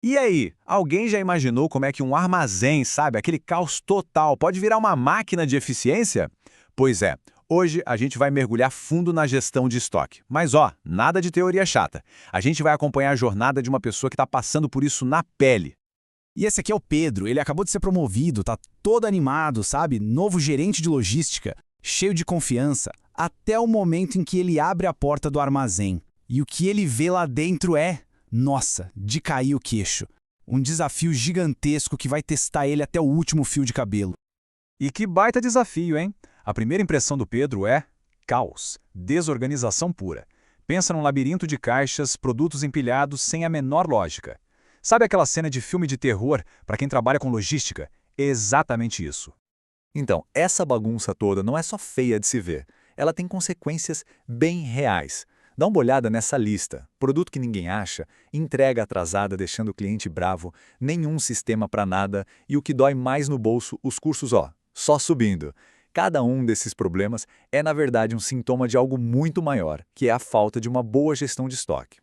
E aí, alguém já imaginou como é que um armazém, sabe, aquele caos total, pode virar uma máquina de eficiência? Pois é, hoje a gente vai mergulhar fundo na gestão de estoque. Mas ó, nada de teoria chata. A gente vai acompanhar a jornada de uma pessoa que está passando por isso na pele. E esse aqui é o Pedro, ele acabou de ser promovido, tá todo animado, sabe? Novo gerente de logística, cheio de confiança, até o momento em que ele abre a porta do armazém. E o que ele vê lá dentro é, nossa, de cair o queixo. Um desafio gigantesco que vai testar ele até o último fio de cabelo. E que baita desafio, hein? A primeira impressão do Pedro é caos, desorganização pura. Pensa num labirinto de caixas, produtos empilhados sem a menor lógica. Sabe aquela cena de filme de terror para quem trabalha com logística? É exatamente isso. Então, essa bagunça toda não é só feia de se ver, ela tem consequências bem reais. Dá uma olhada nessa lista. Produto que ninguém acha, entrega atrasada deixando o cliente bravo, nenhum sistema para nada e o que dói mais no bolso, os custos, só subindo. Cada um desses problemas é, na verdade, um sintoma de algo muito maior, que é a falta de uma boa gestão de estoque.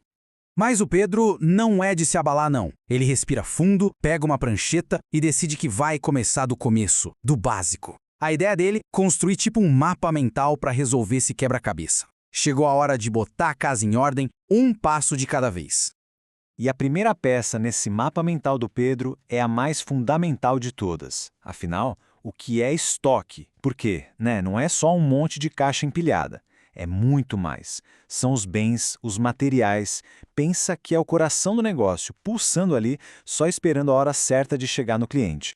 Mas o Pedro não é de se abalar, não. Ele respira fundo, pega uma prancheta e decide que vai começar do começo, do básico. A ideia dele, construir tipo um mapa mental para resolver esse quebra-cabeça. Chegou a hora de botar a casa em ordem, um passo de cada vez. E a primeira peça nesse mapa mental do Pedro é a mais fundamental de todas. Afinal, o que é estoque? Por quê? Não é só um monte de caixa empilhada. É muito mais. São os bens, os materiais. Pensa que é o coração do negócio, pulsando ali, só esperando a hora certa de chegar no cliente.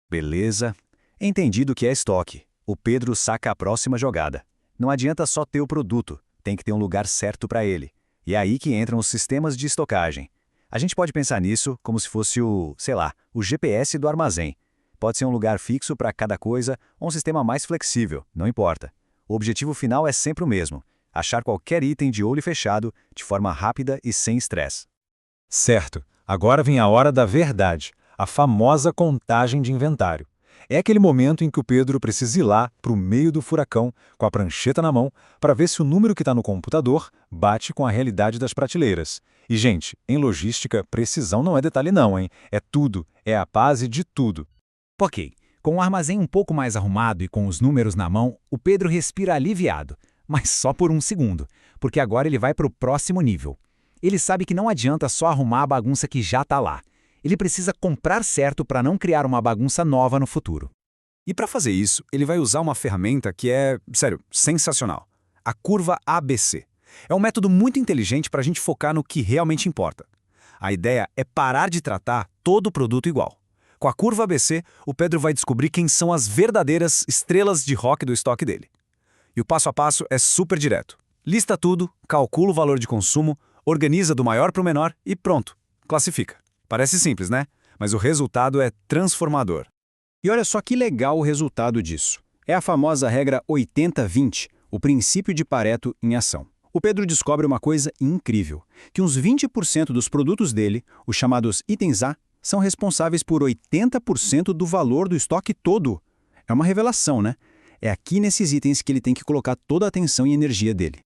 Beleza. Entendido que é estoque. O Pedro saca a próxima jogada. Não adianta só ter o produto, tem que ter um lugar certo para ele. E é aí que entram os sistemas de estocagem. A gente pode pensar nisso como se fosse o GPS do armazém. Pode ser um lugar fixo para cada coisa ou um sistema mais flexível, não importa. O objetivo final é sempre o mesmo: achar qualquer item de olho fechado, de forma rápida e sem estresse. Certo. Agora vem a hora da verdade, a famosa contagem de inventário. É aquele momento em que o Pedro precisa ir lá para o meio do furacão, com a prancheta na mão, para ver se o número que está no computador bate com a realidade das prateleiras. E, gente, em logística, precisão não é detalhe não, hein? É tudo, é a base de tudo. Ok, com o armazém um pouco mais arrumado e com os números na mão, o Pedro respira aliviado, mas só por um segundo, porque agora ele vai para o próximo nível. Ele sabe que não adianta só arrumar a bagunça que já está lá. Ele precisa comprar certo para não criar uma bagunça nova no futuro. E para fazer isso, ele vai usar uma ferramenta que é, sério, sensacional. A curva ABC. É um método muito inteligente para a gente focar no que realmente importa. A ideia é parar de tratar todo o produto igual. Com a curva ABC, o Pedro vai descobrir quem são as verdadeiras estrelas de rock do estoque dele. E o passo a passo é super direto. Lista tudo, calcula o valor de consumo, organiza do maior para o menor e pronto, classifica. Parece simples, né? Mas o resultado é transformador. E olha só que legal o resultado disso. É a famosa regra 80-20, o princípio de Pareto em ação. O Pedro descobre uma coisa incrível, que uns 20% dos produtos dele, os chamados itens A, são responsáveis por 80% do valor do estoque todo. É uma revelação, né? É aqui nesses itens que ele tem que colocar toda a atenção e energia dele.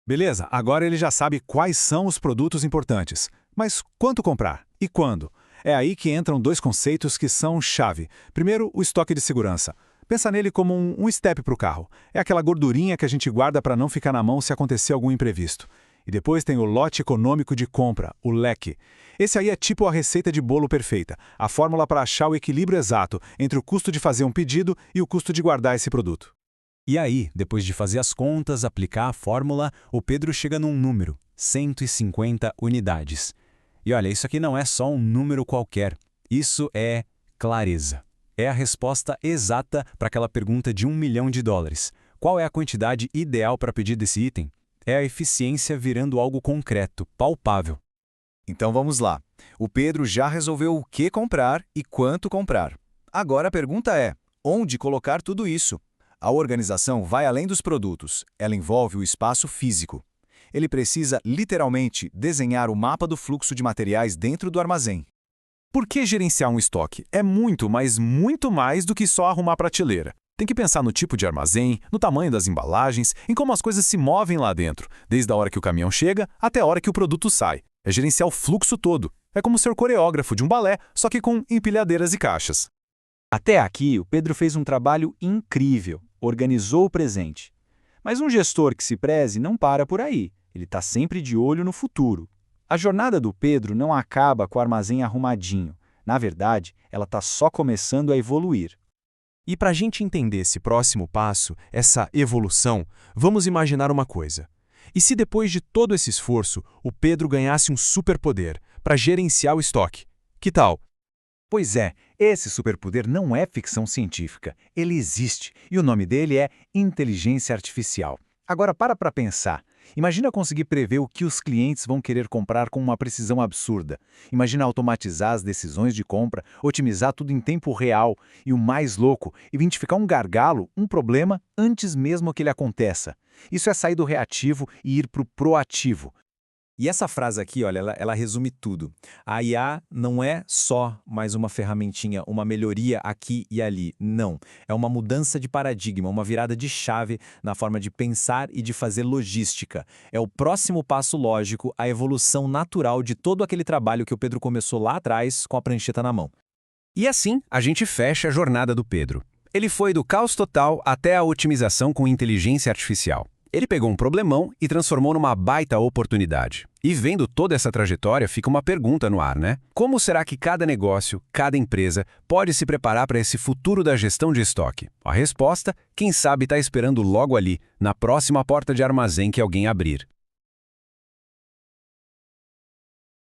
Beleza, agora ele já sabe quais são os produtos importantes. Mas quanto comprar? E quando? É aí que entram dois conceitos que são chave. Primeiro, o estoque de segurança. Pensa nele como um step para o carro. É aquela gordurinha que a gente guarda para não ficar na mão se acontecer algum imprevisto. E depois tem o lote econômico de compra, o leque. Esse aí é tipo a receita de bolo perfeita, a fórmula para achar o equilíbrio exato entre o custo de fazer um pedido e o custo de guardar esse produto. E aí, depois de fazer as contas, aplicar a fórmula, o Pedro chega num número: 150 unidades. E olha, isso aqui não é só um número qualquer. Isso é clareza. É a resposta exata para aquela pergunta de $1 milhão. Qual é a quantidade ideal para pedir desse item? É a eficiência virando algo concreto, palpável. Então vamos lá. O Pedro já resolveu o que comprar e quanto comprar. Agora a pergunta é: onde colocar tudo isso? A organização vai além dos produtos. Ela envolve o espaço físico. Ele precisa, literalmente, desenhar o mapa do fluxo de materiais dentro do armazém. Por que gerenciar um estoque? É muito, mas muito mais do que só arrumar prateleira. Tem que pensar no tipo de armazém, no tamanho das embalagens, em como as coisas se movem lá dentro, desde a hora que o caminhão chega até a hora que o produto sai. É gerenciar o fluxo todo. É como ser coreógrafo de um balé, só que com empilhadeiras e caixas. Até aqui, o Pedro fez um trabalho incrível, organizou o presente. Mas um gestor que se preze não para por aí, ele está sempre de olho no futuro. A jornada do Pedro não acaba com o armazém arrumadinho. Na verdade, ela está só começando a evoluir. E para a gente entender esse próximo passo, essa evolução, vamos imaginar uma coisa. E se depois de todo esse esforço, o Pedro ganhasse um superpoder para gerenciar o estoque? Que tal? Pois é, esse superpoder não é ficção científica. Ele existe e o nome dele é inteligência artificial. Agora para pensar. Imagina conseguir prever o que os clientes vão querer comprar com uma precisão absurda. Imagina automatizar as decisões de compra, otimizar tudo em tempo real e o mais louco, identificar um gargalo, um problema, antes mesmo que ele aconteça. Isso é sair do reativo e ir para o proativo. E essa frase aqui, olha, ela resume tudo. A IA não é só mais uma ferramentinha, uma melhoria aqui e ali. Não. É uma mudança de paradigma, uma virada de chave na forma de pensar e de fazer logística. É o próximo passo lógico, a evolução natural de todo aquele trabalho que o Pedro começou lá atrás com a prancheta na mão. E assim, a gente fecha a jornada do Pedro. Ele foi do caos total até a otimização com inteligência artificial. Ele pegou um problemão e transformou numa baita oportunidade. E vendo toda essa trajetória, fica uma pergunta no ar, né? Como será que cada negócio, cada empresa, pode se preparar para esse futuro da gestão de estoque? A resposta, quem sabe está esperando logo ali, na próxima porta de armazém que alguém abrir.